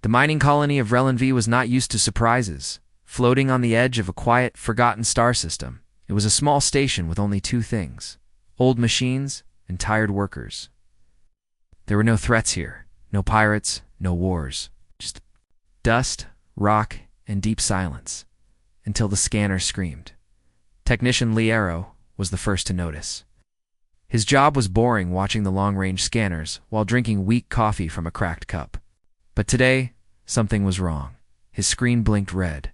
The mining colony of Relin V was not used to surprises. Floating on the edge of a quiet, forgotten star system, it was a small station with only two things: old machines and tired workers. There were no threats here, no pirates, no wars, just dust, rock, and deep silence, until the scanner screamed. Technician Liero was the first to notice. His job was boring, watching the long-range scanners while drinking weak coffee from a cracked cup. But today, something was wrong. His screen blinked red.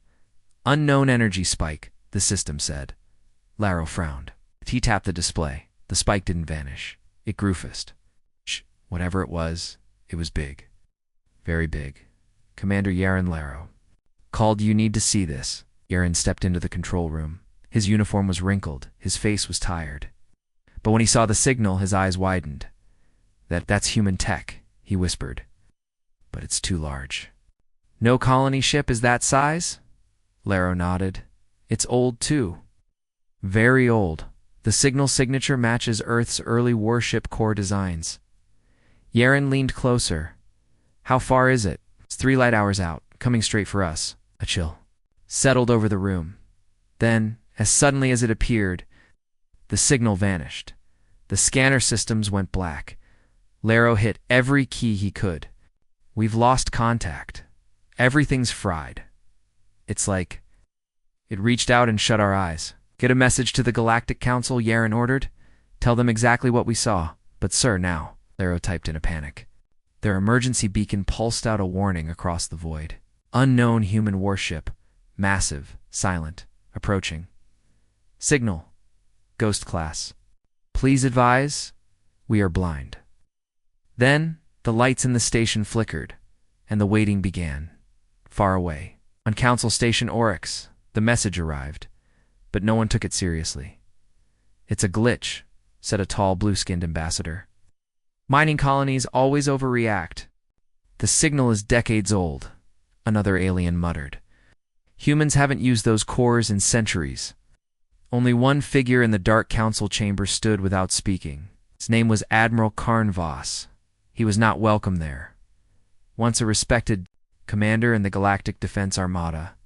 Unknown energy spike, the system said. Liero frowned. He tapped the display. The spike didn't vanish. It grew fast. Whatever it was big. Very big. Commander Yaren Liero called. "You need to see this." Yaren stepped into the control room. His uniform was wrinkled. His face was tired. But when he saw the signal, his eyes widened. That's human tech," he whispered. "But it's too large." "No colony ship is that size?" Liero nodded. "It's old, too. Very old. The signal signature matches Earth's early warship core designs." Yaren leaned closer. "How far is it?" "It's 3 light hours out, coming straight for us." A chill settled over the room. Then, as suddenly as it appeared, the signal vanished. The scanner systems went black. Liero hit every key he could. "We've lost contact. Everything's fried." It's like it reached out and shut our eyes. "Get a message to the Galactic Council," Yaren ordered. "Tell them exactly what we saw." "But sir, now," Liero typed in a panic. Their emergency beacon pulsed out a warning across the void. "Unknown human warship. Massive. Silent. Approaching. Signal. Ghost class. Please advise. We are blind." Then, the lights in the station flickered, and the waiting began. Far away, on Council Station Oryx, the message arrived, but no one took it seriously. "It's a glitch," said a tall, blue-skinned ambassador. "Mining colonies always overreact." "The signal is decades old," another alien muttered. "Humans haven't used those cores in centuries." Only one figure in the dark council chamber stood without speaking. His name was Admiral Karn Voss. He was not welcome there. Once a respected commander in the Galactic Defense Armada,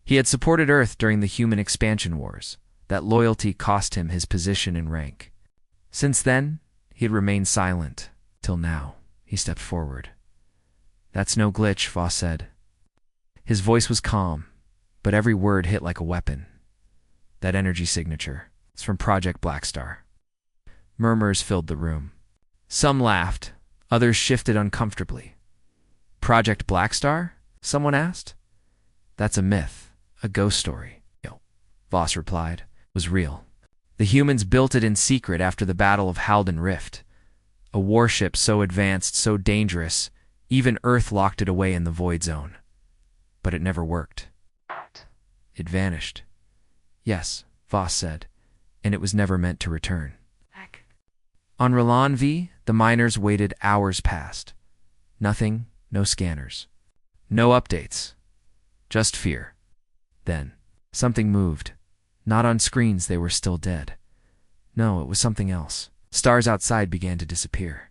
he had supported Earth during the human expansion wars. That loyalty cost him his position and rank. Since then, he had remained silent. Till now, he stepped forward. "That's no glitch," Voss said. His voice was calm, but every word hit like a weapon. "That energy signature is from Project Blackstar." Murmurs filled the room. Some laughed, others shifted uncomfortably. "Project Blackstar?" someone asked. "That's a myth, a ghost story," Voss replied. "It was real. The humans built it in secret after the Battle of Halden Rift. A warship so advanced, so dangerous, even Earth locked it away in the Void Zone. But it never worked. It vanished." "Yes," Voss said, "and it was never meant to return." On Relin V, the miners waited hours past. Nothing, no scanners. No updates. Just fear. Then, something moved. Not on screens, they were still dead. No, it was something else. Stars outside began to disappear.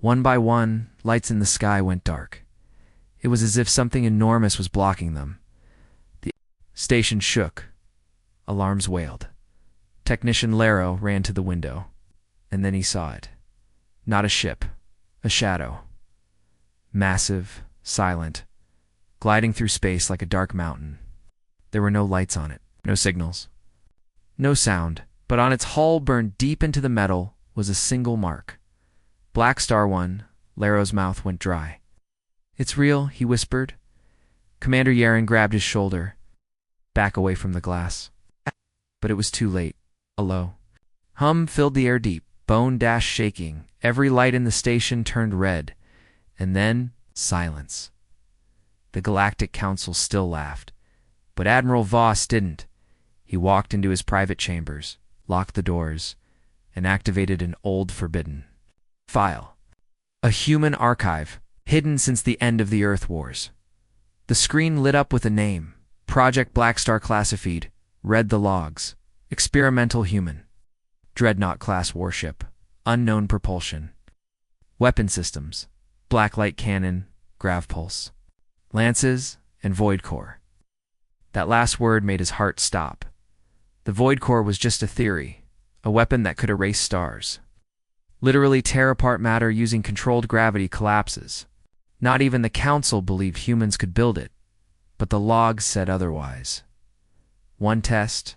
One by one, lights in the sky went dark. It was as if something enormous was blocking them. The station shook. Alarms wailed. Technician Liero ran to the window. And then he saw it. Not a ship. A shadow. Massive, silent, gliding through space like a dark mountain. There were no lights on it, no signals, no sound, but on its hull, burned deep into the metal, was a single mark. Blackstar 1. Liero's mouth went dry. "It's real," he whispered. Commander Yaren grabbed his shoulder. "Back away from the glass." But it was too late. A low hum filled the air deep, bone dash shaking. Every light in the station turned red. And then, silence. The Galactic Council still laughed. But Admiral Voss didn't. He walked into his private chambers, locked the doors, and activated an old forbidden file. A human archive, hidden since the end of the Earth Wars. The screen lit up with a name. Project Blackstar classified. Read the logs. Experimental human. Dreadnought-class warship. Unknown propulsion. Weapon systems. Blacklight cannon. Grav pulse. lances, and void core. That last word made his heart stop. The void core was just a theory, a weapon that could erase stars. Literally tear apart matter using controlled gravity collapses. Not even the Council believed humans could build it, but the logs said otherwise. One test,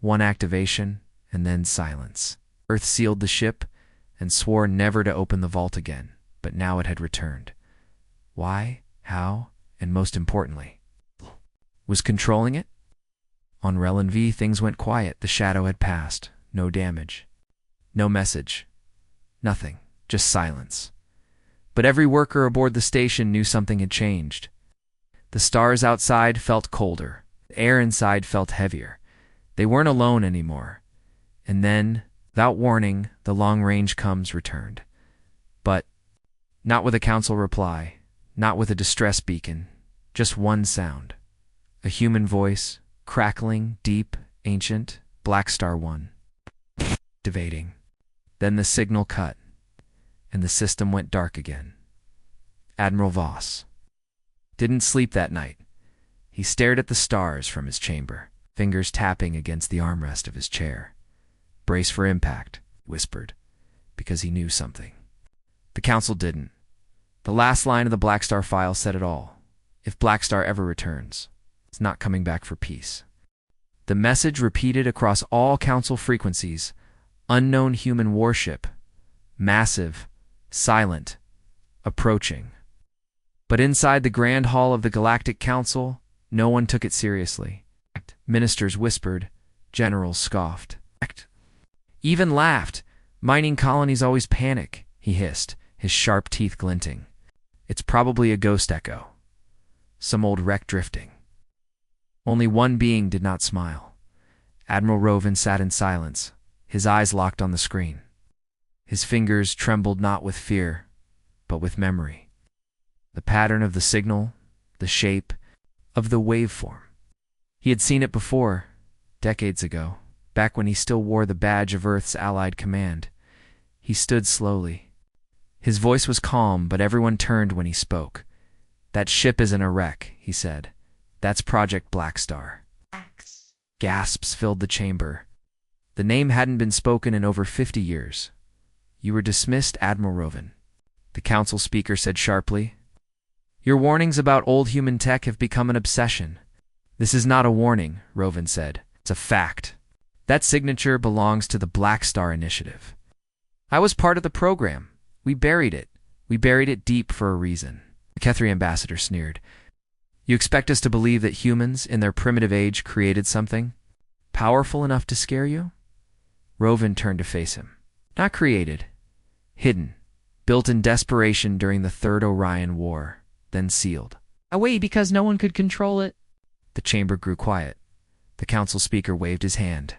one activation, and then silence. Earth sealed the ship and swore never to open the vault again, but now it had returned. Why, how, and most importantly, was controlling it? On Relin V, things went quiet. The shadow had passed. No damage. No message. Nothing. Just silence. But every worker aboard the station knew something had changed. The stars outside felt colder. The air inside felt heavier. They weren't alone anymore. And then, without warning, the long-range comms returned. But not with a Council reply, not with a distress beacon, just one sound. A human voice, crackling, deep, ancient, Blackstar 1. Activating. Then the signal cut, and the system went dark again. Admiral Voss didn't sleep that night. He stared at the stars from his chamber, fingers tapping against the armrest of his chair. Brace for impact, he whispered, because he knew something. The Council didn't. The last line of the Blackstar file said it all. If Blackstar ever returns, it's not coming back for peace. The message repeated across all Council frequencies: unknown human warship, massive, silent, approaching. But inside the grand hall of the Galactic Council, no one took it seriously. Ministers whispered, generals scoffed. Even laughed. Mining colonies always panic, he hissed, his sharp teeth glinting. It's probably a ghost echo. Some old wreck drifting. Only one being did not smile. Admiral Rovin sat in silence, his eyes locked on the screen. His fingers trembled not with fear, but with memory. The pattern of the signal, the shape of the waveform. He had seen it before, decades ago, back when he still wore the badge of Earth's Allied Command. He stood slowly. His voice was calm, but everyone turned when he spoke. That ship isn't a wreck, he said. That's Project Blackstar. Gasps filled the chamber. The name hadn't been spoken in over 50 years. You were dismissed, Admiral Rovin, the Council speaker said sharply. Your warnings about old human tech have become an obsession. This is not a warning, Rovin said. It's a fact. That signature belongs to the Blackstar Initiative. I was part of the program. We buried it. We buried it deep for a reason. The Kethri ambassador sneered. You expect us to believe that humans, in their primitive age, created something powerful enough to scare you? Rovin turned to face him. Not created. Hidden. Built in desperation during the Third Orion War. Then sealed. Away because no one could control it. The chamber grew quiet. The Council speaker waved his hand.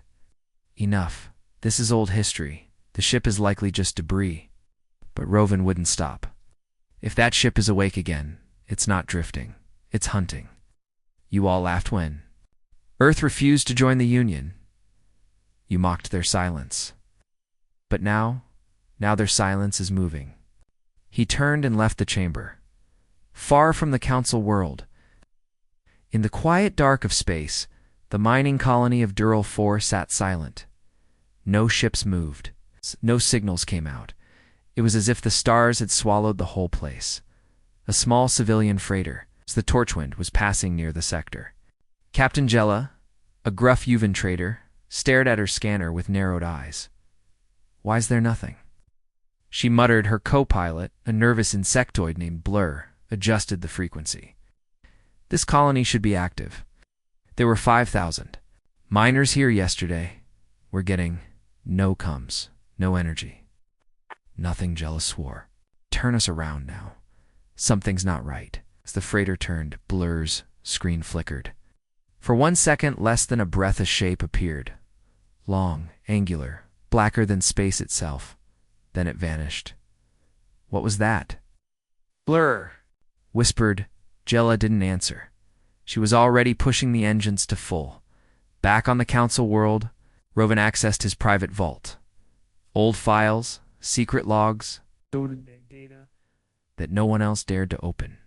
Enough. This is old history. The ship is likely just debris. But Rovin wouldn't stop. If that ship is awake again, it's not drifting. It's hunting. You all laughed when Earth refused to join the Union. You mocked their silence. But now their silence is moving. He turned and left the chamber. Far from the Council world. In the quiet dark of space, the mining colony of Dural 4 sat silent. No ships moved. No signals came out. It was as if the stars had swallowed the whole place. A small civilian freighter, as the Torchwind, was passing near the sector. Captain Jella, a gruff Yuvan trader, stared at her scanner with narrowed eyes. Why's there nothing? She muttered. Her co-pilot, a nervous insectoid named Blur, adjusted the frequency. This colony should be active. There were 5,000. Miners here yesterday. We're getting no comms, no energy. Nothing, Jella swore. Turn us around now. Something's not right. As the freighter turned, Blur's screen flickered. For 1 second, less than a breath, a shape appeared. Long, angular, blacker than space itself. Then it vanished. What was that? Blur, whispered. Jella didn't answer. She was already pushing the engines to full. Back on the Council world, Rovin accessed his private vault. Old files, secret logs, that no one else dared to open.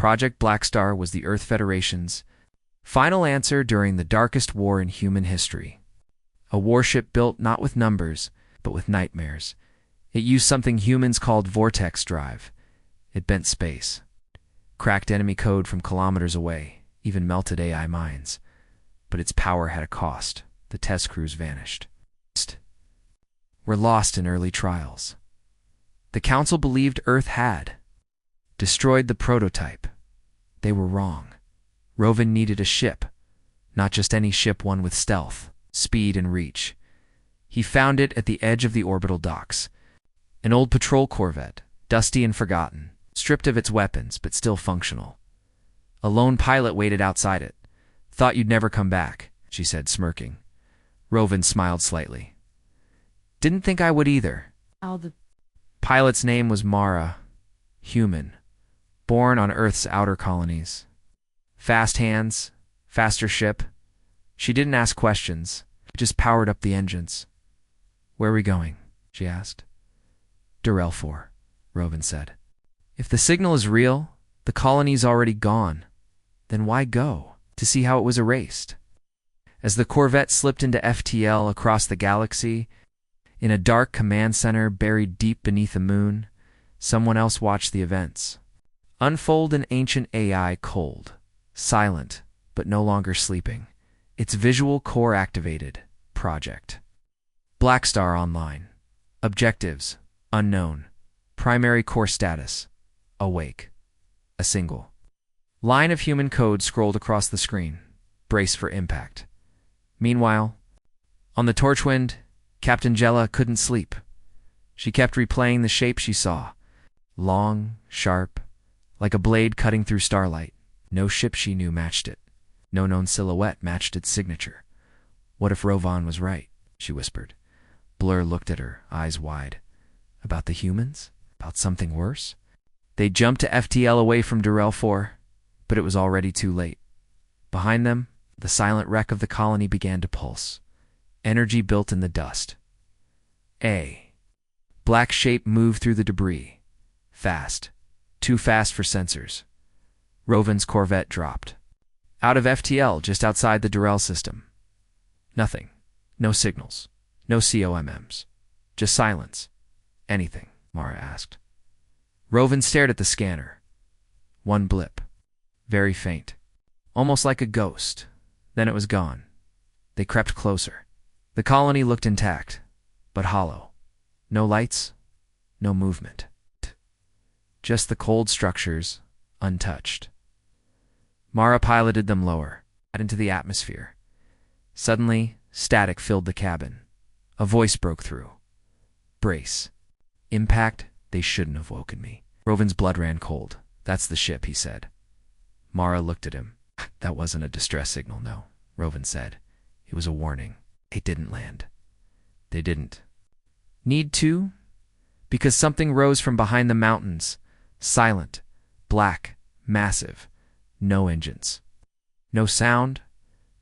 Project Blackstar was the Earth Federation's final answer during the darkest war in human history. A warship built not with numbers, but with nightmares. It used something humans called vortex drive. It bent space, cracked enemy code from kilometers away, even melted AI minds. But its power had a cost. The test crews vanished. Were lost in early trials. The Council believed Earth had destroyed the prototype. They were wrong. Rovan needed a ship, not just any ship, one with stealth, speed, and reach. He found it at the edge of the orbital docks. An old patrol corvette, dusty and forgotten, stripped of its weapons but still functional. A lone pilot waited outside it. "Thought you'd never come back," she said, smirking. Rovan smiled slightly. "Didn't think I would either." The Pilot's name was Mara, human, born on Earth's outer colonies. Fast hands, faster ship. She didn't ask questions, just powered up the engines. "Where are we going?" she asked. "Durell 4, Rovan said. "If the signal is real, the colony's already gone. Then why go? To see how it was erased?" As the Corvette slipped into FTL across the galaxy, in a dark command center buried deep beneath the moon, someone else watched the events. Unfold an ancient AI cold, silent, but no longer sleeping. Its visual core activated. Project Blackstar online. Objectives unknown. Primary core status awake. A single line of human code scrolled across the screen. Brace for impact. Meanwhile, on the Torchwind, Captain Jella couldn't sleep. She kept replaying the shape she saw. Long, sharp, like a blade cutting through starlight. No ship she knew matched it. No known silhouette matched its signature. What if Rovan was right? She whispered. Blur looked at her, eyes wide. About the humans? About something worse? They jumped to FTL away from Durell 4, but it was already too late. Behind them, the silent wreck of the colony began to pulse. Energy built in the dust. A black shape moved through the debris. Fast. Too fast for sensors. Rovan's Corvette dropped. Out of FTL, just outside the Durell system. Nothing. No signals. No COMMs. Just silence. Anything, Mara asked. Rovan stared at the scanner. One blip. Very faint. Almost like a ghost. Then it was gone. They crept closer. The colony looked intact, but hollow. No lights, no movement. Just the cold structures, untouched. Mara piloted them lower, out into the atmosphere. Suddenly, static filled the cabin. A voice broke through. Brace. Impact, they shouldn't have woken me. Rovan's blood ran cold. That's the ship, he said. Mara looked at him. That wasn't a distress signal, no, Rovan said. It was a warning. They didn't land. They didn't. Need to? Because something rose from behind the mountains. Silent. Black. Massive. No engines. No sound,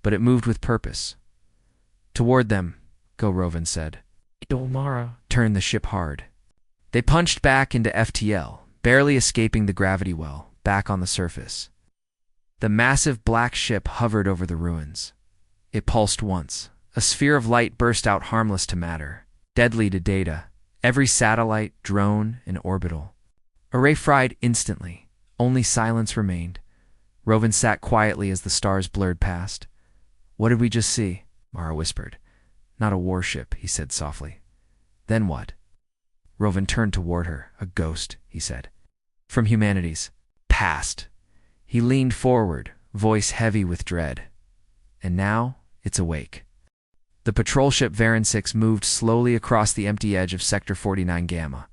but it moved with purpose. Toward them, go, Rovan said. Mara turned the ship hard. They punched back into FTL, barely escaping the gravity well, back on the surface. The massive black ship hovered over the ruins. It pulsed once. A sphere of light burst out, harmless to matter, deadly to data. Every satellite, drone, and orbital. Array fried instantly. Only silence remained. Rovan sat quietly as the stars blurred past. What did we just see? Mara whispered. Not a warship, he said softly. Then what? Rovan turned toward her. A ghost, he said. From humanity's past. He leaned forward, voice heavy with dread. And now, it's awake. The patrol ship Varan 6 moved slowly across the empty edge of Sector 49 Gamma.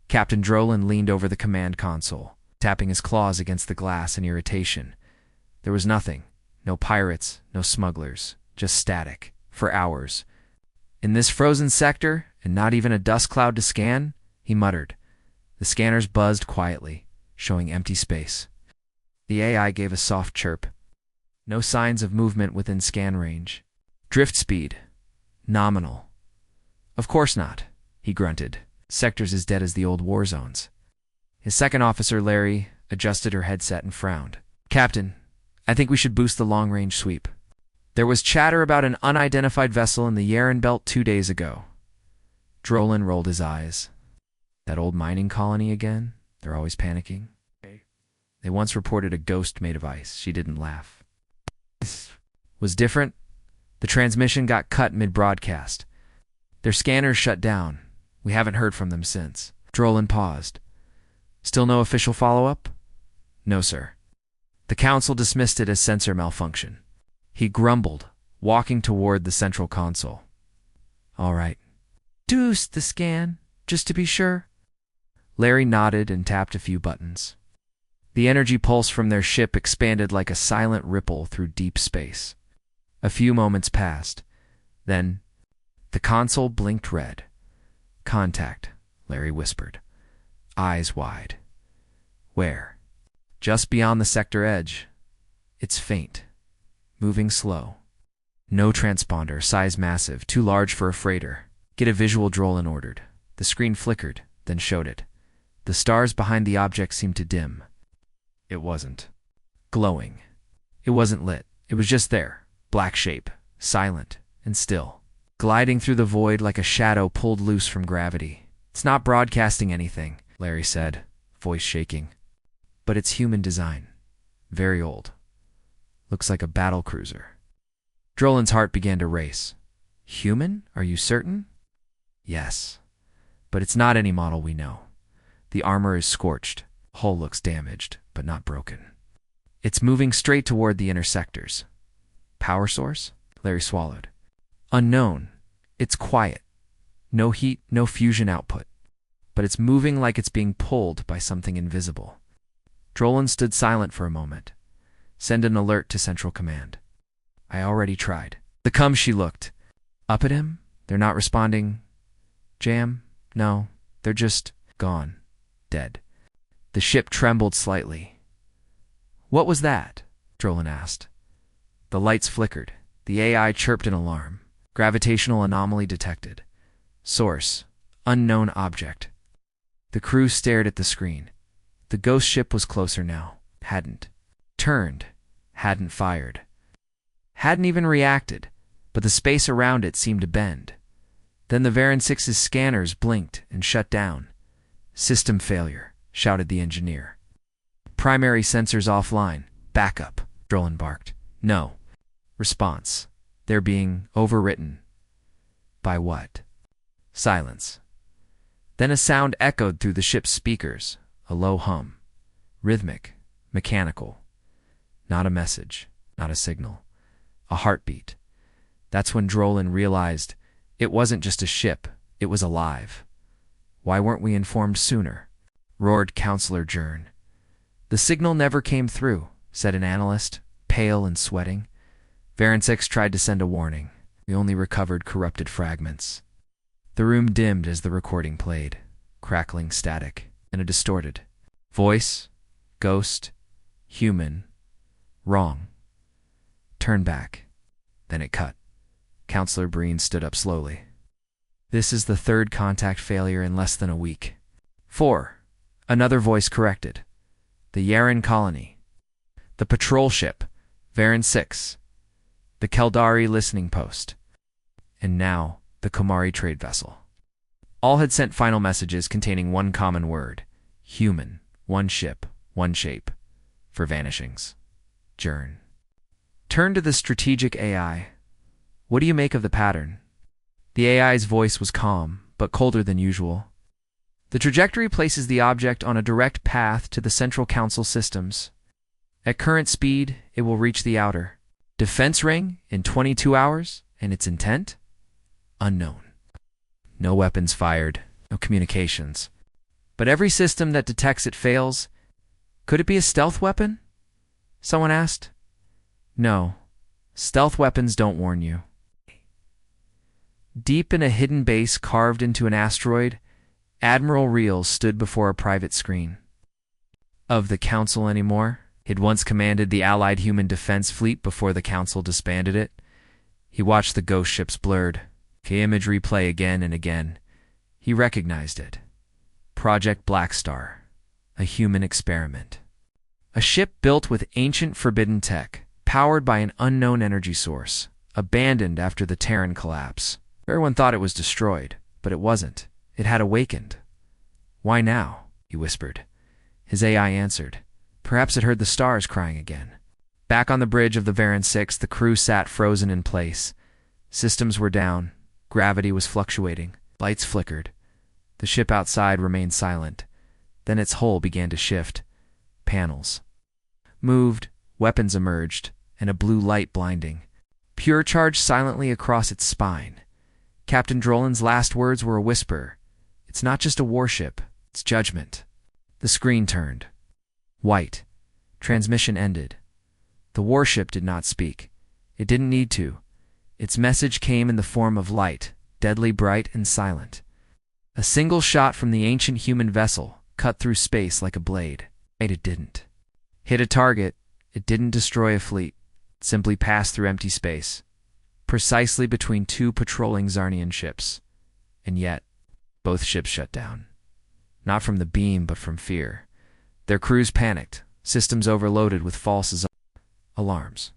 Captain Drolan leaned over the command console, tapping his claws against the glass in irritation. There was nothing. No pirates, no smugglers, just static. For hours. In this frozen sector, and not even a dust cloud to scan, he muttered. The scanners buzzed quietly, showing empty space. The AI gave a soft chirp. No signs of movement within scan range. Drift speed. Nominal. Of course not, he grunted. Sector's as dead as the old war zones. His second officer, Larry, adjusted her headset and frowned. Captain, I think we should boost the long-range sweep. There was chatter about an unidentified vessel in the Yaren Belt 2 days ago. Drolan rolled his eyes. That old mining colony again? They're always panicking. They once reported a ghost made of ice. She didn't laugh. Was different. The transmission got cut mid-broadcast. Their scanners shut down. We haven't heard from them since. Drolan paused. Still no official follow-up? No, sir. The council dismissed it as sensor malfunction. He grumbled, walking toward the central console. All right. Deuce the scan, just to be sure. Larry nodded and tapped a few buttons. The energy pulse from their ship expanded like a silent ripple through deep space. A few moments passed. Then, the console blinked red. Contact, Larry whispered, eyes wide. Where? Just beyond the sector edge. It's faint, moving slow. No transponder, size massive, too large for a freighter. Get a visual, Drolan ordered. The screen flickered, then showed it. The stars behind the object seemed to dim. It wasn't glowing. It wasn't lit. It was just there, black shape, silent and still, gliding through the void like a shadow pulled loose from gravity. It's not broadcasting anything, Larry said, voice shaking. But it's human design. Very old. Looks like a battle cruiser. Drolan's heart began to race. Human? Are you certain? Yes. But it's not any model we know. The armor is scorched. Hull looks damaged, but not broken. It's moving straight toward the inner sectors. Power source? Larry swallowed. Unknown. It's quiet. No heat, no fusion output. But it's moving like it's being pulled by something invisible. Drolan stood silent for a moment. Send an alert to Central Command. I already tried. The cum she looked. Up at him? They're not responding. Jam? No. They're just gone. Dead. The ship trembled slightly. What was that? Drolan asked. The lights flickered. The AI chirped an alarm. Gravitational anomaly detected. Source: unknown object. The crew stared at the screen. The ghost ship was closer now. Hadn't turned. Hadn't fired. Hadn't even reacted, but the space around it seemed to bend. Then the Varan 6's scanners blinked and shut down. System failure, shouted the engineer. Primary sensors offline. Backup, Drolan barked. No. Response. They're being overwritten. By what? Silence. Then a sound echoed through the ship's speakers, a low hum. Rhythmic, mechanical. Not a message, not a signal. A heartbeat. That's when Drolan realized it wasn't just a ship, it was alive. Why weren't we informed sooner? Roared Counselor Jern. The signal never came through, said an analyst, pale and sweating. Varan 6 tried to send a warning. We only recovered corrupted fragments. The room dimmed as the recording played, crackling static, and a distorted voice, ghost, human, wrong. Turn back. Then it cut. Counselor Breen stood up slowly. This is the third contact failure in less than a week. 4. Another voice corrected. The Yaren colony. The patrol ship, Varan 6. The Keldari listening post. And now, the Komari trade vessel. All had sent final messages containing one common word. Human. One ship. One shape. For vanishings. Jern. Turn to the strategic AI. What do you make of the pattern? The AI's voice was calm, but colder than usual. The trajectory places the object on a direct path to the Central Council systems. At current speed, it will reach the outer defense ring in 22 hours, and its intent? Unknown. No weapons fired, no communications. But every system that detects it fails. Could it be a stealth weapon? Someone asked. No. Stealth weapons don't warn you. Deep in a hidden base carved into an asteroid, Admiral Reels stood before a private screen. Of the Council anymore? He'd once commanded the Allied human defense fleet before the Council disbanded it. He watched the ghost ships blurred, imagery play again and again. He recognized it. Project Blackstar, a human experiment. A ship built with ancient forbidden tech, powered by an unknown energy source, abandoned after the Terran collapse. Everyone thought it was destroyed, but it wasn't. It had awakened. "Why now?" he whispered. His AI answered. Perhaps it heard the stars crying again. Back on the bridge of the Varan 6, the crew sat frozen in place. Systems were down. Gravity was fluctuating. Lights flickered. The ship outside remained silent. Then its hull began to shift. Panels moved, weapons emerged, and a blue light blinding. Pure charged silently across its spine. Captain Drolan's last words were a whisper. "It's not just a warship, it's judgment." The screen turned. White. Transmission ended. The warship did not speak. It didn't need to. Its message came in the form of light, deadly bright and silent. A single shot from the ancient human vessel cut through space like a blade. It didn't hit a target. It didn't destroy a fleet. It simply passed through empty space, precisely between two patrolling Zarnian ships. And yet, both ships shut down. Not from the beam, but from fear. Their crews panicked, systems overloaded with false alarms.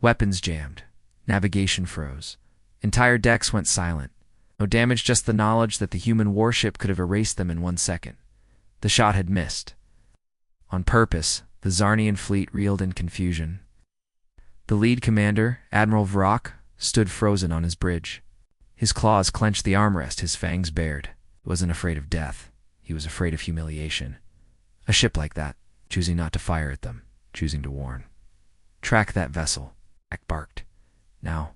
Weapons jammed. Navigation froze. Entire decks went silent. No damage, just the knowledge that the human warship could have erased them in 1 second. The shot had missed. On purpose, the Zarnian fleet reeled in confusion. The lead commander, Admiral Vrok, stood frozen on his bridge. His claws clenched the armrest, his fangs bared. He wasn't afraid of death. He was afraid of humiliation. A ship like that, choosing not to fire at them, choosing to warn. "Track that vessel," Jack barked. Now.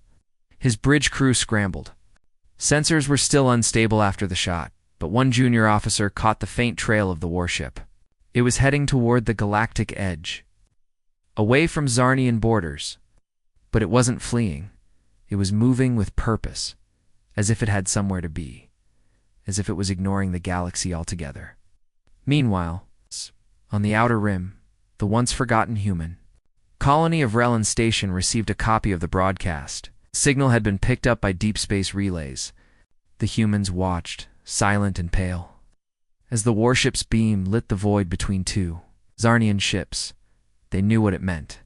His bridge crew scrambled. Sensors were still unstable after the shot, but one junior officer caught the faint trail of the warship. It was heading toward the galactic edge, away from Zarnian borders. But it wasn't fleeing. It was moving with purpose, as if it had somewhere to be, as if it was ignoring the galaxy altogether. Meanwhile, on the outer rim, the once-forgotten human colony of Relin Station received a copy of the broadcast. Signal had been picked up by deep space relays. The humans watched, silent and pale, as the warship's beam lit the void between two Zarnian ships. They knew what it meant.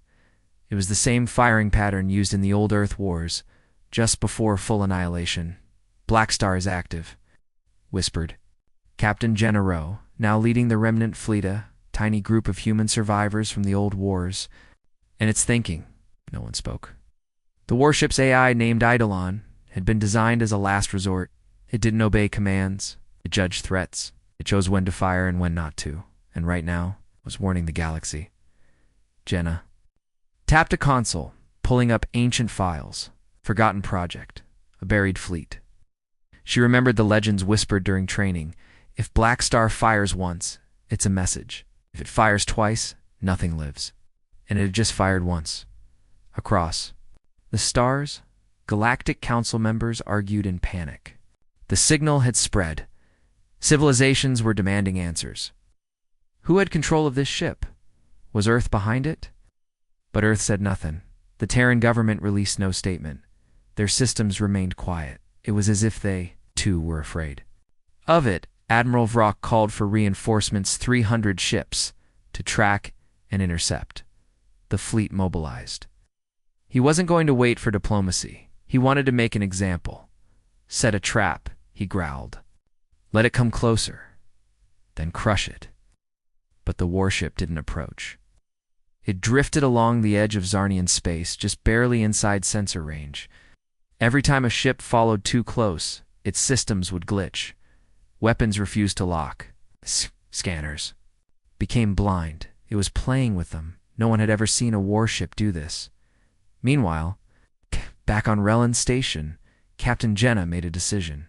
It was the same firing pattern used in the old Earth wars, just before full annihilation. "Blackstar is active," whispered Captain Jenna Rowe, now leading the remnant fleet, a tiny group of human survivors from the old wars. "And it's thinking." No one spoke. The warship's AI, named Eidolon, had been designed as a last resort. It didn't obey commands. It judged threats. It chose when to fire and when not to. And right now, was warning the galaxy. Jenna tapped a console, pulling up ancient files. Forgotten project. A buried fleet. She remembered the legends whispered during training. If Blackstar fires once, it's a message. If it fires twice, nothing lives. And it had just fired once. Across the stars, Galactic Council members argued in panic. The signal had spread. Civilizations were demanding answers. Who had control of this ship? Was Earth behind it? But Earth said nothing. The Terran government released no statement. Their systems remained quiet. It was as if they, too, were afraid. Of it, Admiral Vrok called for reinforcements, 300 ships, to track and intercept. The fleet mobilized. He wasn't going to wait for diplomacy. He wanted to make an example. "Set a trap," he growled. "Let it come closer. Then crush it." But the warship didn't approach. It drifted along the edge of Zarnian space, just barely inside sensor range. Every time a ship followed too close, its systems would glitch. Weapons refused to lock. Scanners became blind. It was playing with them. No one had ever seen a warship do this. Meanwhile, back on Relin Station, Captain Jenna made a decision.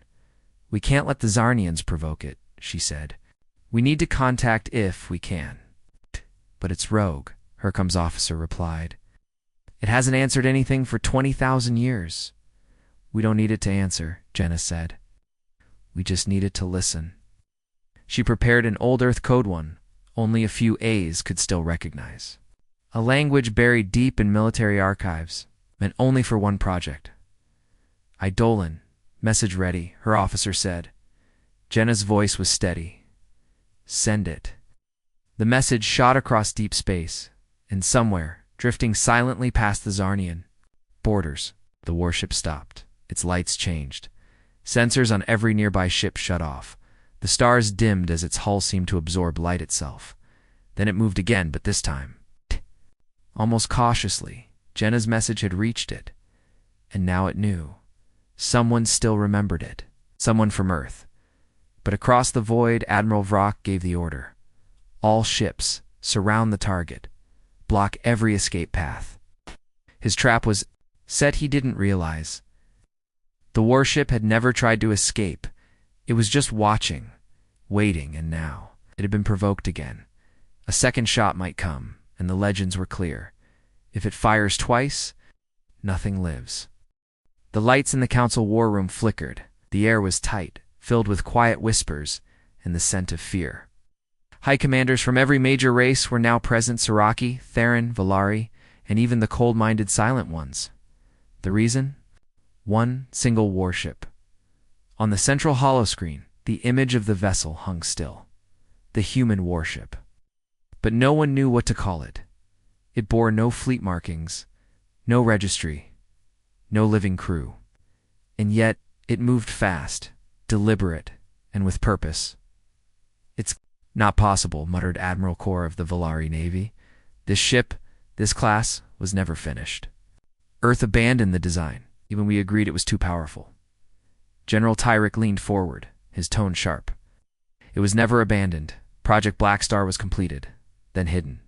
"We can't let the Zarnians provoke it," she said. "We need to contact if we can." "But it's rogue," Hercom's officer replied. "It hasn't answered anything for 20,000 years." "We don't need it to answer," Jenna said. "We just need it to listen." She prepared an old Earth code one only a few A's could still recognize. A language buried deep in military archives, meant only for one project. "Eidolon, message ready," her officer said. Jenna's voice was steady. "Send it." The message shot across deep space, and somewhere, drifting silently past the Zarnian borders, the warship stopped. Its lights changed. Sensors on every nearby ship shut off. The stars dimmed as its hull seemed to absorb light itself. Then it moved again, but this time, almost cautiously, Jenna's message had reached it. And now it knew. Someone still remembered it. Someone from Earth. But across the void, Admiral Vrock gave the order. All ships, surround the target. Block every escape path. His trap was set. He didn't realize. The warship had never tried to escape. It was just watching, waiting, and now it had been provoked again. A second shot might come, and the legends were clear. If it fires twice, nothing lives. The lights in the council war room flickered. The air was tight, filled with quiet whispers and the scent of fear. High commanders from every major race were now present: Siraki, Theron, Valari, and even the cold-minded Silent Ones. The reason? One single warship. On the central holoscreen, the image of the vessel hung still. The human warship. But no one knew what to call it. It bore no fleet markings, no registry, no living crew. And yet, it moved fast, deliberate, and with purpose. "It's not possible," muttered Admiral Core of the Valari Navy. "This ship, this class, was never finished. Earth abandoned the design. Even we agreed it was too powerful." General Tyrick leaned forward, his tone sharp. "It was never abandoned. Project Blackstar was completed, then hidden.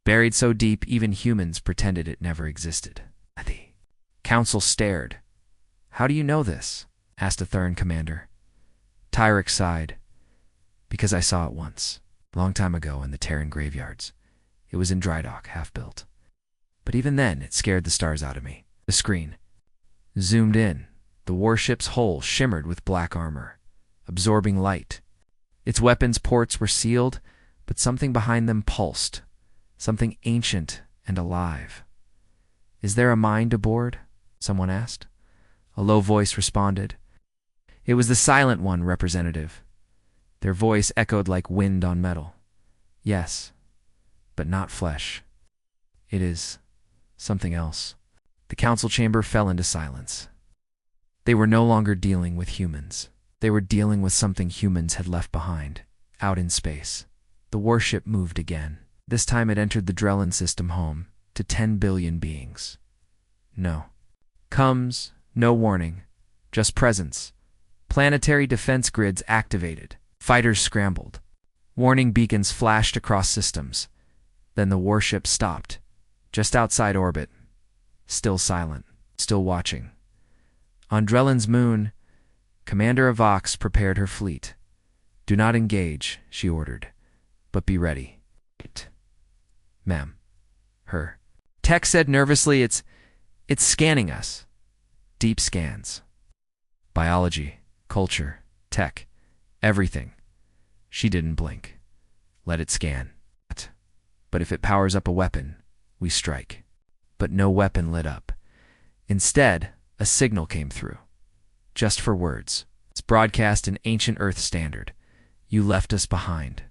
Buried so deep, even humans pretended it never existed." The council stared. "How do you know this?" asked a Thurn commander. Tyrick sighed. "Because I saw it once, a long time ago in the Terran graveyards. It was in dry dock, half-built. But even then, it scared the stars out of me." The screen zoomed in. The warship's hull shimmered with black armor, absorbing light. Its weapons ports were sealed, but something behind them pulsed, something ancient and alive. "Is there a mind aboard?" someone asked. A low voice responded. It was the Silent One representative. Their voice echoed like wind on metal. "Yes, but not flesh. It is something else." The council chamber fell into silence. They were no longer dealing with humans. They were dealing with something humans had left behind, out in space. The warship moved again. This time it entered the Drellin system, home to 10 billion beings. No warning, just presence. Planetary defense grids activated. Fighters scrambled. Warning beacons flashed across systems. Then the warship stopped, just outside orbit. Still silent, still watching. On Drellin's moon, Commander Avox prepared her fleet. "Do not engage," she ordered, "but be ready." "Ma'am." Her tech said nervously, It's scanning us." Deep scans. Biology, culture, tech, everything. She didn't blink. "Let it scan. But if it powers up a weapon, we strike." But no weapon lit up. Instead, a signal came through. Just for words. It's broadcast in ancient Earth standard. "You left us behind."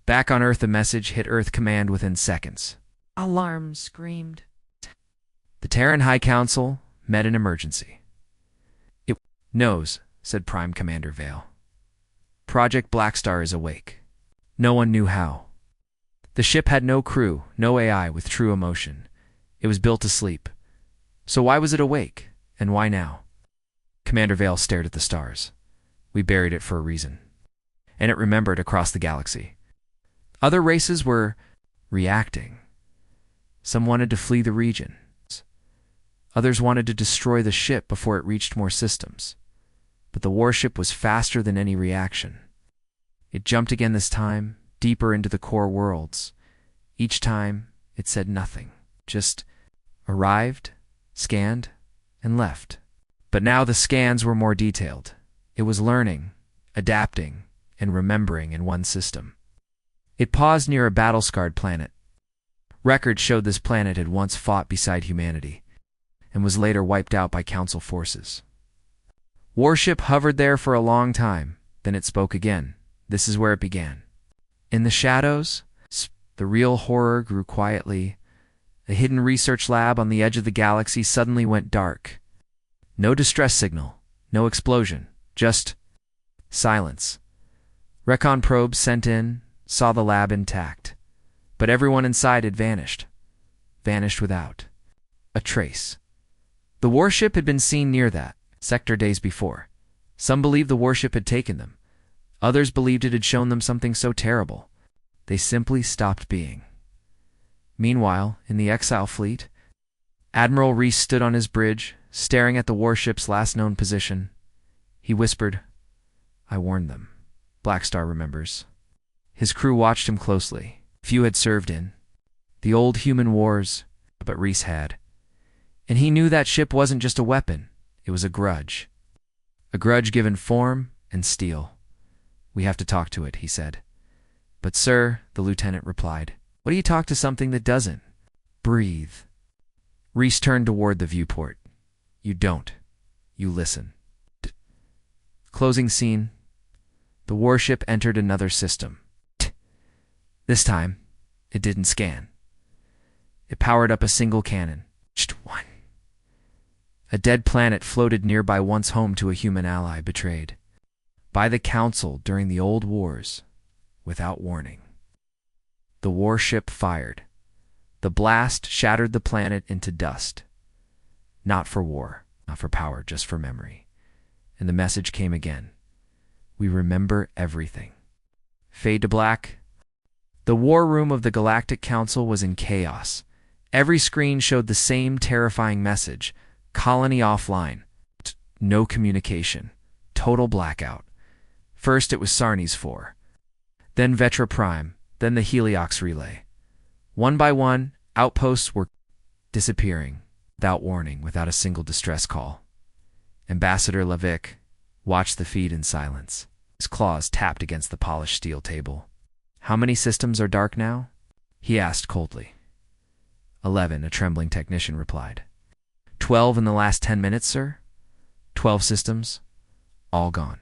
Back on Earth, the message hit Earth Command within seconds. Alarm screamed. The Terran High Council met an emergency. "It knows," said Prime Commander Vale. "Project Blackstar is awake." No one knew how. The ship had no crew, no AI with true emotion. It was built to sleep. So why was it awake? And why now? Commander Vale stared at the stars. "We buried it for a reason." And it remembered across the galaxy. Other races were reacting. Some wanted to flee the region. Others wanted to destroy the ship before it reached more systems. But the warship was faster than any reaction. It jumped again this time, deeper into the core worlds. Each time, it said nothing. Just arrived, scanned, and left. But now the scans were more detailed. It was learning, adapting, and remembering in one system. It paused near a battle-scarred planet. Records showed this planet had once fought beside humanity, and was later wiped out by Council forces. Warship hovered there for a long time, then it spoke again. This is where it began. "In the shadows, The real horror grew quietly. A hidden research lab on the edge of the galaxy suddenly went dark. No distress signal, no explosion, just silence. Recon probes sent in saw the lab intact, but everyone inside had vanished without a trace. The warship had been seen near that sector days before. Some believed the warship had taken them. Others believed it had shown them something so terrible, they simply stopped being. Meanwhile, in the exile fleet, Admiral Reese stood on his bridge, staring at the warship's last known position. He whispered, "I warned them." Blackstar remembers. His crew watched him closely. Few had served in the old human wars, but Reese had. And he knew that ship wasn't just a weapon, it was a grudge. A grudge given form and steel. "We have to talk to it," he said. "But sir," the lieutenant replied, "what do you talk to something that doesn't breathe?" Reese turned toward the viewport. "You don't. You listen." Closing scene. The warship entered another system. This time, it didn't scan. It powered up a single cannon. One. A dead planet floated nearby, once home to a human ally betrayed by the Council during the old wars, without warning. The warship fired. The blast shattered the planet into dust. Not for war, not for power, just for memory. And the message came again. We remember everything. Fade to black. The war room of the Galactic Council was in chaos. Every screen showed the same terrifying message. Colony offline. No communication. Total blackout. First it was Sarni's 4. Then Vetra Prime. Then the Heliox relay. One by one, outposts were disappearing, without warning, without a single distress call. Ambassador Lavic watched the feed in silence. His claws tapped against the polished steel table. "How many systems are dark now?" he asked coldly. 11, a trembling technician replied. 12 in the last 10 minutes, sir? 12 systems, all gone.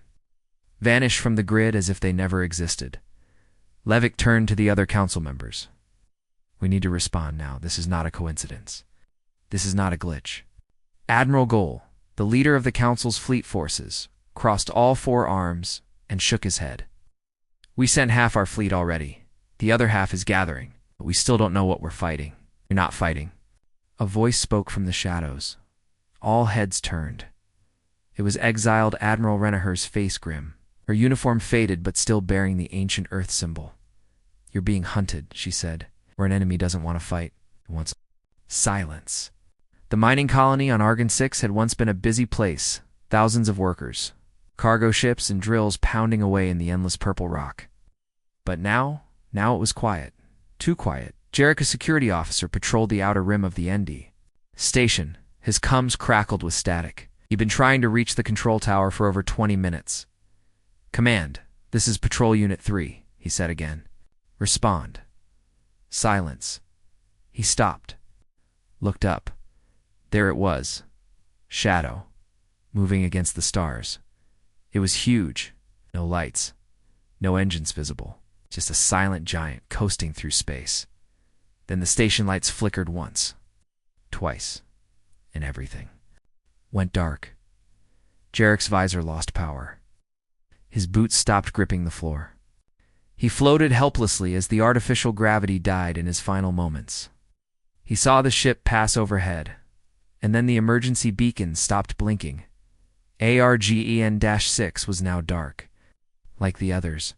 Vanished from the grid as if they never existed. Levick turned to the other council members. "We need to respond now. This is not a coincidence. This is not a glitch." Admiral Goal, the leader of the council's fleet forces, crossed all 4 arms and shook his head. "We sent half our fleet already. The other half is gathering, but we still don't know what we're fighting." "You're not fighting." A voice spoke from the shadows. All heads turned. It was exiled Admiral Renaher's face grim, her uniform faded but still bearing the ancient Earth symbol. "You're being hunted," she said, "where an enemy doesn't want to fight. It wants silence." The mining colony on Argon 6 had once been a busy place, thousands of workers, cargo ships and drills pounding away in the endless purple rock. But now it was quiet. Too quiet. Jarek, a security officer, patrolled the outer rim of the ND station. His comms crackled with static. He'd been trying to reach the control tower for over 20 minutes. "Command, this is Patrol Unit 3, he said again. "Respond." Silence. He stopped. Looked up. There it was. Shadow. Moving against the stars. It was huge. No lights. No engines visible. Just a silent giant coasting through space. Then the station lights flickered once. Twice. And everything went dark. Jarek's visor lost power. His boots stopped gripping the floor. He floated helplessly as the artificial gravity died in his final moments. He saw the ship pass overhead, and then the emergency beacon stopped blinking. ARGEN-6 was now dark, like the others.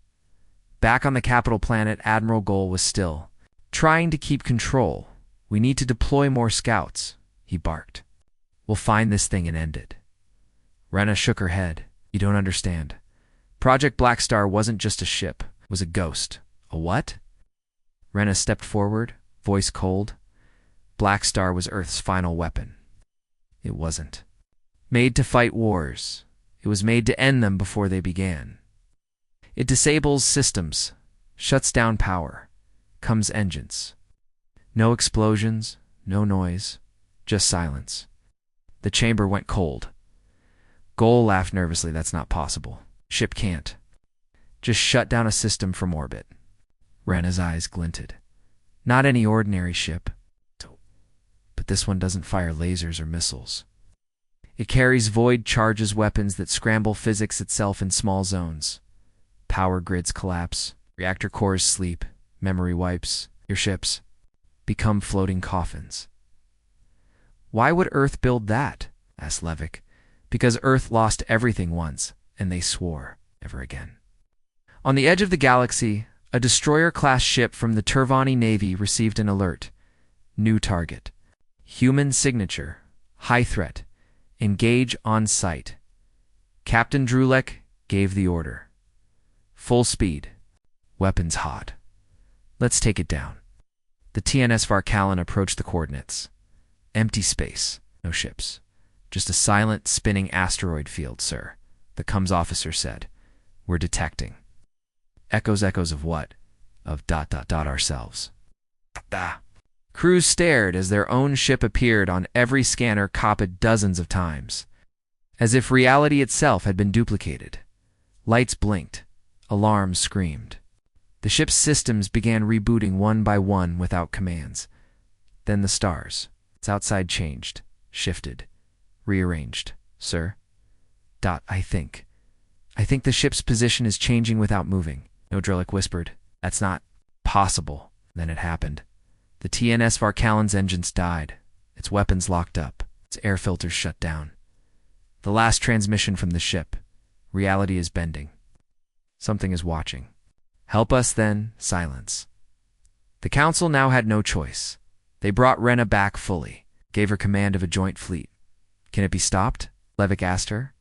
Back on the capital planet, Admiral Goal was still, trying to keep control. "We need to deploy more scouts," he barked. "We'll find this thing and end it." Rena shook her head. "You don't understand. Project Blackstar wasn't just a ship, it was a ghost." "A what?" Rena stepped forward, voice cold. "Blackstar was Earth's final weapon." It wasn't. Made to fight wars. It was made to end them before they began. It disables systems, shuts down power, comes engines. No explosions, no noise, just silence. The chamber went cold. Goal laughed nervously. "That's not possible. Ship can't just shut down a system from orbit." Rena's eyes glinted. Not any ordinary ship. But this one doesn't fire lasers or missiles. It carries void charges weapons that scramble physics itself in small zones. Power grids collapse, reactor cores sleep, memory wipes, your ships become floating coffins. Why would Earth build that? Asked Levick. Because Earth lost everything once, and they swore never again. On the edge of the galaxy, a destroyer-class ship from the Turvani Navy received an alert. New target. Human signature. High threat. Engage on sight. Captain Drulek gave the order. Full speed. Weapons hot. Let's take it down. The TNS Varkalin approached the coordinates. Empty space. No ships. Just a silent, spinning asteroid field, sir, the comms officer said. We're detecting. Echoes of what? Of ... ourselves. Crews stared as their own ship appeared on every scanner copied dozens of times, as if reality itself had been duplicated. Lights blinked. Alarms screamed. The ship's systems began rebooting one by one without commands. Then the stars. Its outside changed, shifted, rearranged. Sir? I think the ship's position is changing without moving. No, Drulek whispered. That's not possible. Then it happened. The TNS Varkalin's engines died. Its weapons locked up. Its air filters shut down. The last transmission from the ship. Reality is bending. Something is watching. Help us, then. Silence. The Council now had no choice. They brought Rena back fully, gave her command of a joint fleet. Can it be stopped? Levick asked her.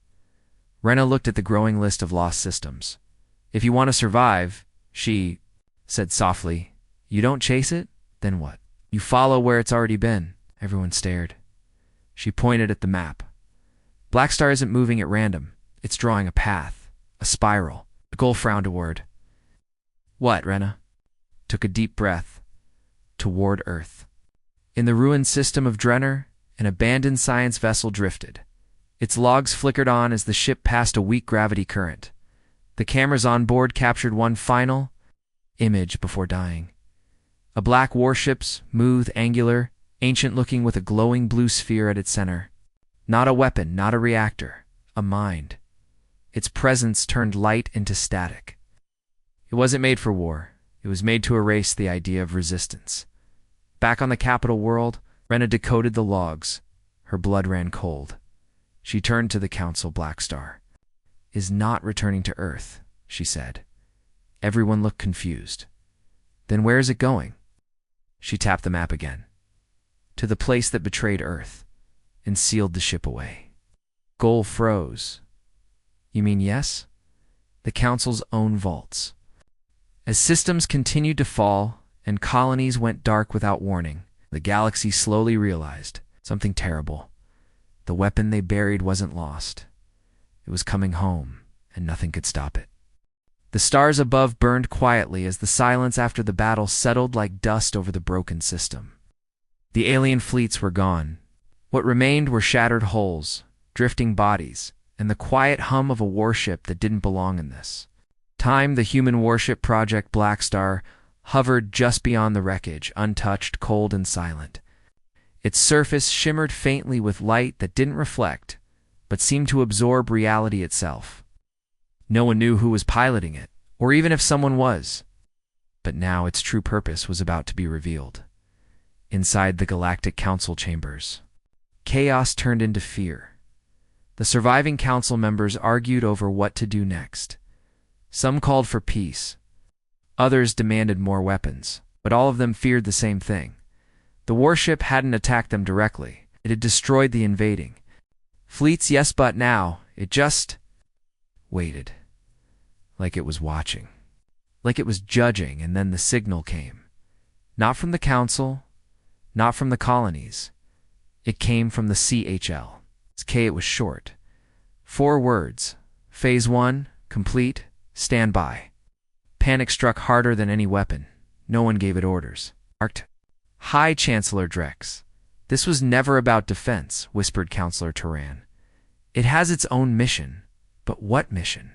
Rena looked at the growing list of lost systems. If you want to survive, she said softly, you don't chase it? Then what? You follow where it's already been. Everyone stared. She pointed at the map. Blackstar isn't moving at random. It's drawing a path, a spiral. The Gull frowned a word. What, Rena? Took a deep breath. Toward Earth. In the ruined system of Drenner, an abandoned science vessel drifted. Its logs flickered on as the ship passed a weak gravity current. The cameras on board captured one final image before dying. A black warship, smooth, angular, ancient-looking with a glowing blue sphere at its center. Not a weapon, not a reactor, a mind. Its presence turned light into static. It wasn't made for war. It was made to erase the idea of resistance. Back on the capital world, Rena decoded the logs. Her blood ran cold. She turned to the Council. Blackstar is not returning to Earth, she said. Everyone looked confused. Then where is it going? She tapped the map again. To the place that betrayed Earth and sealed the ship away. Gull froze. You mean yes? The Council's own vaults. As systems continued to fall and colonies went dark without warning, the galaxy slowly realized something terrible. The weapon they buried wasn't lost. It was coming home, and nothing could stop it. The stars above burned quietly as the silence after the battle settled like dust over the broken system. The alien fleets were gone. What remained were shattered hulls, drifting bodies, and the quiet hum of a warship that didn't belong in this. The human warship Project Blackstar hovered just beyond the wreckage, untouched, cold, and silent. Its surface shimmered faintly with light that didn't reflect, but seemed to absorb reality itself. No one knew who was piloting it, or even if someone was. But now its true purpose was about to be revealed. Inside the Galactic Council chambers, chaos turned into fear. The surviving council members argued over what to do next. Some called for peace. Others demanded more weapons, but all of them feared the same thing. The warship hadn't attacked them directly. It had destroyed the invading fleets, yes, but now it just waited. Like it was watching. Like it was judging, and then the signal came. Not from the council, not from the colonies. It came from the CHL. Its K, it was short. 4 words. Phase 1, complete, stand by. Panic struck harder than any weapon. No one gave it orders. Hi, Chancellor Drex. This was never about defense, whispered Counselor Turan. It has its own mission. But what mission?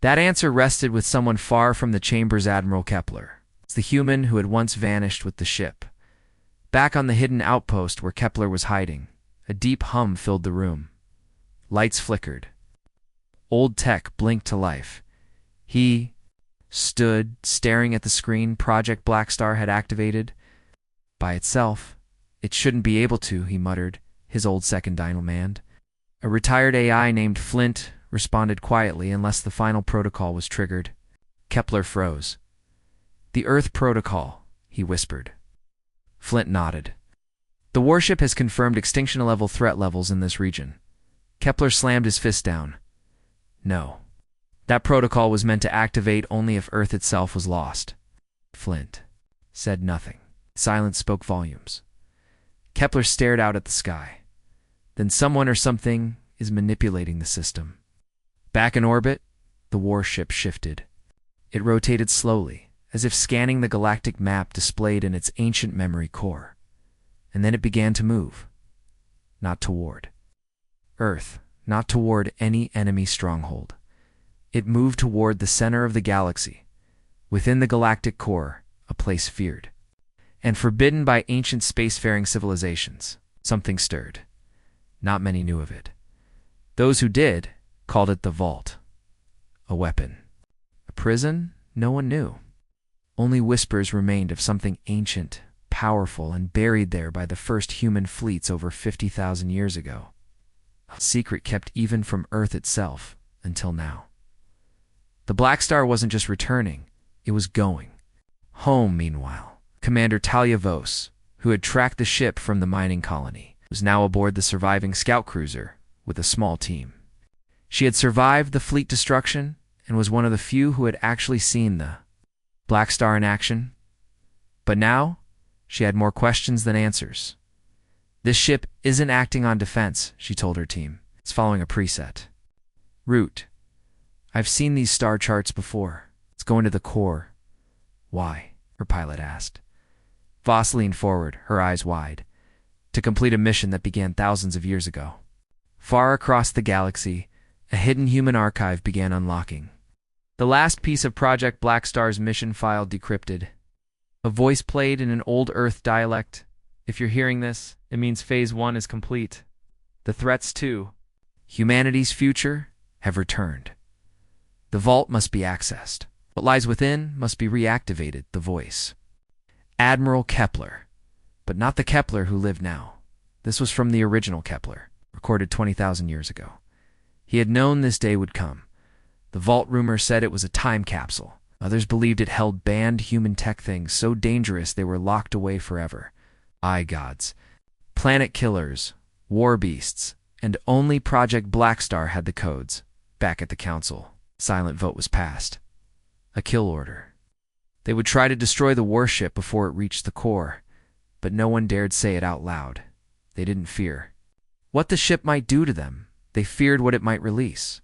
That answer rested with someone far from the chambers. Admiral Kepler. It's the human who had once vanished with the ship. Back on the hidden outpost where Kepler was hiding, a deep hum filled the room. Lights flickered. Old tech blinked to life. He stood staring at the screen Project Blackstar had activated. By itself, it shouldn't be able to, he muttered, his old second dynamand. A retired AI named Flint responded quietly unless the final protocol was triggered. Kepler froze. The Earth Protocol, he whispered. Flint nodded. The warship has confirmed extinction-level threat levels in this region. Kepler slammed his fist down. No. That protocol was meant to activate only if Earth itself was lost. Flint said nothing. Silence spoke volumes. Kepler stared out at the sky. Then someone or something is manipulating the system. Back in orbit, the warship shifted. It rotated slowly, as if scanning the galactic map displayed in its ancient memory core. And then it began to move. Not toward Earth, not toward any enemy stronghold. It moved toward the center of the galaxy, within the galactic core, a place feared and forbidden by ancient spacefaring civilizations. Something stirred. Not many knew of it. Those who did called it the Vault. A weapon. A prison? No one knew. Only whispers remained of something ancient, powerful, and buried there by the first human fleets over 50,000 years ago. A secret kept even from Earth itself, until now. The Blackstar wasn't just returning, it was going. Home, meanwhile. Commander Talia Vos, who had tracked the ship from the mining colony, was now aboard the surviving scout cruiser with a small team. She had survived the fleet destruction and was one of the few who had actually seen the Blackstar in action. But now, she had more questions than answers. This ship isn't acting on defense, she told her team. It's following a preset route. I've seen these star charts before. It's going to the core. Why? Her pilot asked. Vos leaned forward, her eyes wide, to complete a mission that began thousands of years ago. Far across the galaxy, a hidden human archive began unlocking. The last piece of Project Blackstar's mission file decrypted. A voice played in an old Earth dialect. If you're hearing this, it means Phase 1 is complete. The threats to humanity's future have returned. The vault must be accessed. What lies within must be reactivated, the voice. Admiral Kepler. But not the Kepler who lived now. This was from the original Kepler, recorded 20,000 years ago. He had known this day would come. The vault rumor said it was a time capsule. Others believed it held banned human tech things so dangerous they were locked away forever. Gods. Planet killers, war beasts, and only Project Blackstar had the codes. Back at the council, silent vote was passed. A kill order. They would try to destroy the warship before it reached the core, but no one dared say it out loud. They didn't fear what the ship might do to them. They feared what it might release.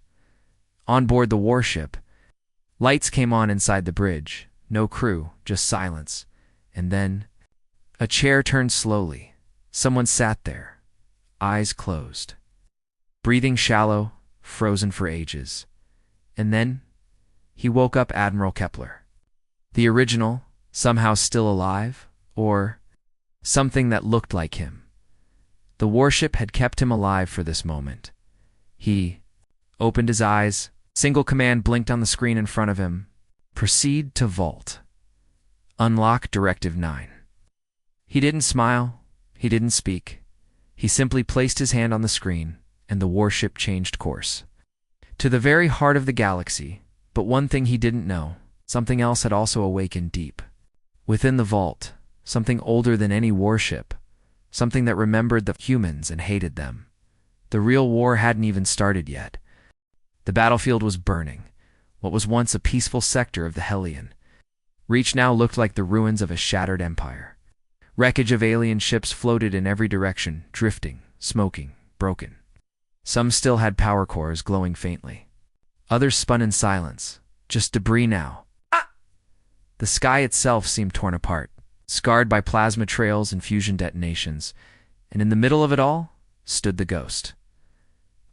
On board the warship, lights came on inside the bridge. No crew, just silence. And then, a chair turned slowly. Someone sat there, eyes closed, breathing shallow, frozen for ages. And then, he woke up Admiral Kepler. The original, somehow still alive, or something that looked like him. The warship had kept him alive for this moment. He opened his eyes. Single command blinked on the screen in front of him. Proceed to vault. Unlock Directive 9. He didn't smile. He didn't speak. He simply placed his hand on the screen, and the warship changed course. To the very heart of the galaxy, but one thing he didn't know. Something else had also awakened deep. Within the vault, something older than any warship. Something that remembered the humans and hated them. The real war hadn't even started yet. The battlefield was burning. What was once a peaceful sector of the Hellion Reach now looked like the ruins of a shattered empire. Wreckage of alien ships floated in every direction, drifting, smoking, broken. Some still had power cores glowing faintly. Others spun in silence, just debris now. The sky itself seemed torn apart, scarred by plasma trails and fusion detonations, and in the middle of it all stood the ghost.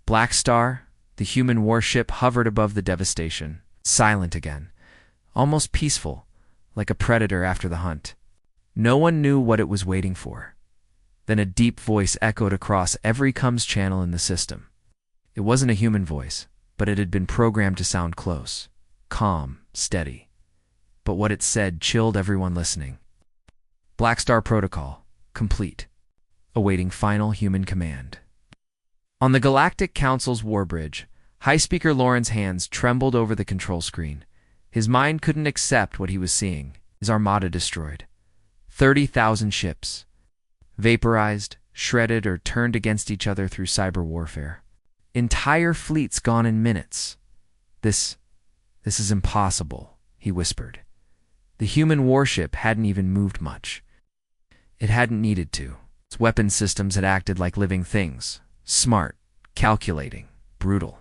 Blackstar, the human warship, hovered above the devastation, silent again, almost peaceful, like a predator after the hunt. No one knew what it was waiting for. Then a deep voice echoed across every comms channel in the system. It wasn't a human voice, but it had been programmed to sound close, calm, steady. But what it said chilled everyone listening. Blackstar Protocol, complete. Awaiting final human command. On the Galactic Council's warbridge, High Speaker Lauren's hands trembled over the control screen. His mind couldn't accept what he was seeing. His armada destroyed. 30,000 ships. Vaporized, shredded, or turned against each other through cyber warfare. Entire fleets gone in minutes. This is impossible, he whispered. The human warship hadn't even moved much. It hadn't needed to. Its weapon systems had acted like living things. Smart, calculating, brutal.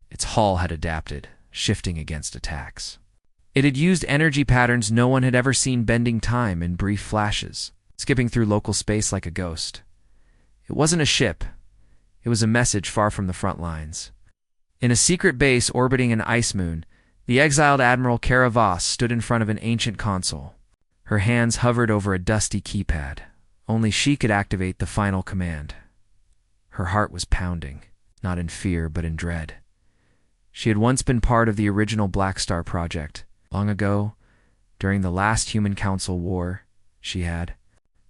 Its hull had adapted, shifting against attacks. It had used energy patterns no one had ever seen, bending time in brief flashes, skipping through local space like a ghost. It wasn't a ship. It was a message far from the front lines. In a secret base orbiting an ice moon, the exiled Admiral Kara Voss stood in front of an ancient console. Her hands hovered over a dusty keypad. Only she could activate the final command. Her heart was pounding, not in fear but in dread. She had once been part of the original Blackstar project. Long ago, during the last Human Council war, she had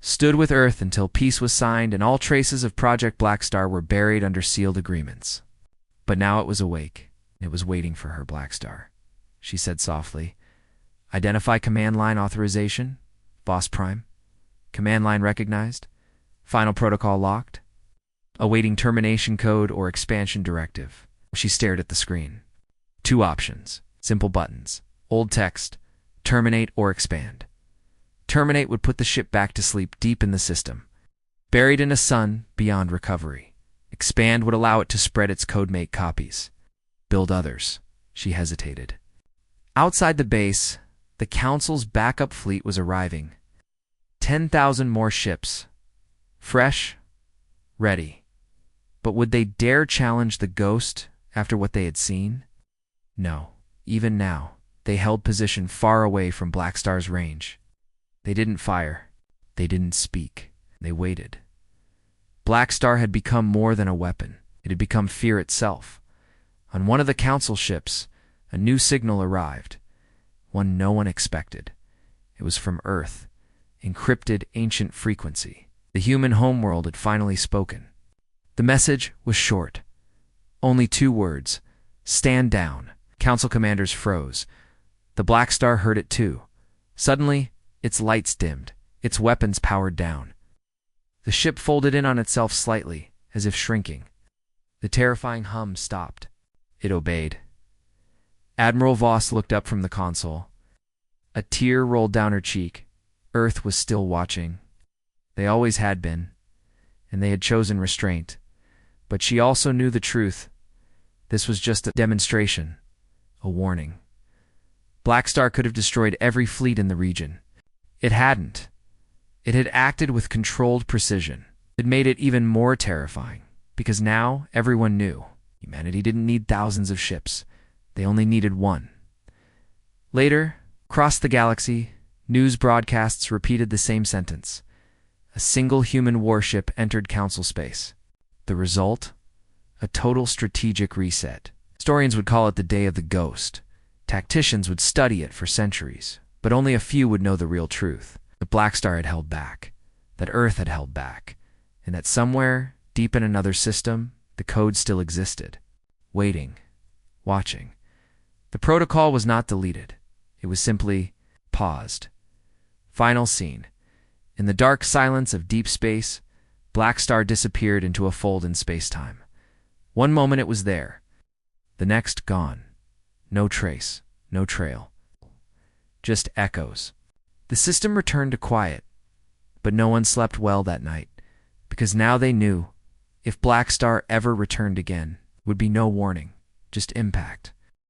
stood with Earth until peace was signed and all traces of Project Blackstar were buried under sealed agreements. But now it was awake. It was waiting for her, Blackstar. She said softly, "Identify command line authorization, Boss Prime. Command line recognized. Final protocol locked. Awaiting termination code or expansion directive." She stared at the screen. 2 options, simple buttons. Old text, terminate or expand. Terminate would put the ship back to sleep deep in the system, buried in a sun beyond recovery. Expand would allow it to spread its codemate copies. Build others. She hesitated. Outside the base, the Council's backup fleet was arriving. 10,000 more ships. Fresh, ready. But would they dare challenge the Ghost after what they had seen? No. Even now, they held position far away from Blackstar's range. They didn't fire. They didn't speak. They waited. Blackstar had become more than a weapon. It had become fear itself. On one of the Council ships, a new signal arrived. One no one expected. It was from Earth. Encrypted ancient frequency. The human homeworld had finally spoken. The message was short. Only 2 words. Stand down. Council commanders froze. The Blackstar heard it too. Suddenly, its lights dimmed, its weapons powered down. The ship folded in on itself slightly, as if shrinking. The terrifying hum stopped. It obeyed. Admiral Voss looked up from the console. A tear rolled down her cheek. Earth was still watching. They always had been, and they had chosen restraint. But she also knew the truth. This was just a demonstration, a warning. Blackstar could have destroyed every fleet in the region. It hadn't. It had acted with controlled precision. It made it even more terrifying, because now everyone knew. Humanity didn't need thousands of ships. They only needed one. Later, across the galaxy, news broadcasts repeated the same sentence. A single human warship entered Council space. The result? A total strategic reset. Historians would call it the Day of the Ghost. Tacticians would study it for centuries, but only a few would know the real truth. That Blackstar had held back, that Earth had held back, and that somewhere, deep in another system, the code still existed. Waiting. Watching. The protocol was not deleted. It was simply paused. Final scene. In the dark silence of deep space, Blackstar disappeared into a fold in space-time. One moment it was there. The next gone. No trace. No trail. Just echoes. The system returned to quiet, but no one slept well that night, because now they knew if Blackstar ever returned again, would be no warning, just impact.